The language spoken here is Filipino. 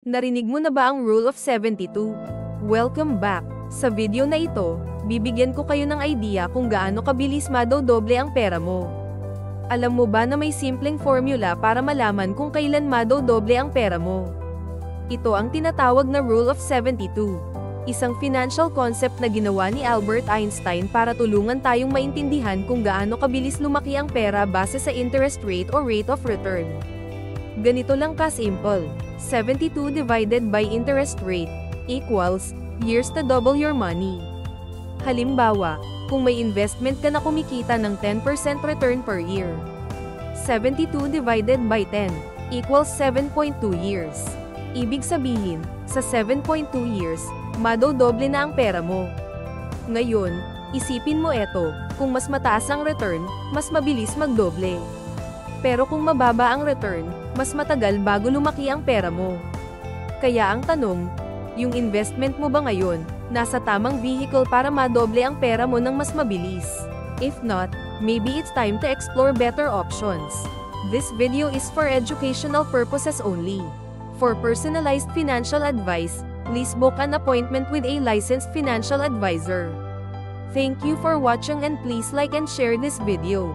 Narinig mo na ba ang Rule of 72? Welcome back! Sa video na ito, bibigyan ko kayo ng idea kung gaano kabilis madodoble ang pera mo. Alam mo ba na may simpleng formula para malaman kung kailan madodoble ang pera mo? Ito ang tinatawag na Rule of 72. Isang financial concept na ginawa ni Albert Einstein para tulungan tayong maintindihan kung gaano kabilis lumaki ang pera base sa interest rate o rate of return. Ganito lang ka-simple. 72 divided by interest rate equals years to double your money. Halimbawa, kung may investment ka na kumikita ng 10% return per year, 72 divided by 10 equals 7.2 years. Ibig sabihin, sa 7.2 years, madodoble na ang pera mo. Ngayon, isipin mo eto, kung mas mataas ang return, mas mabilis magdoble. Pero kung mababa ang return, mas matagal bago lumaki ang pera mo. Kaya ang tanong, yung investment mo ba ngayon, nasa tamang vehicle para madoble ang pera mo ng mas mabilis? If not, maybe it's time to explore better options. This video is for educational purposes only. For personalized financial advice, please book an appointment with a licensed financial advisor. Thank you for watching and please like and share this video.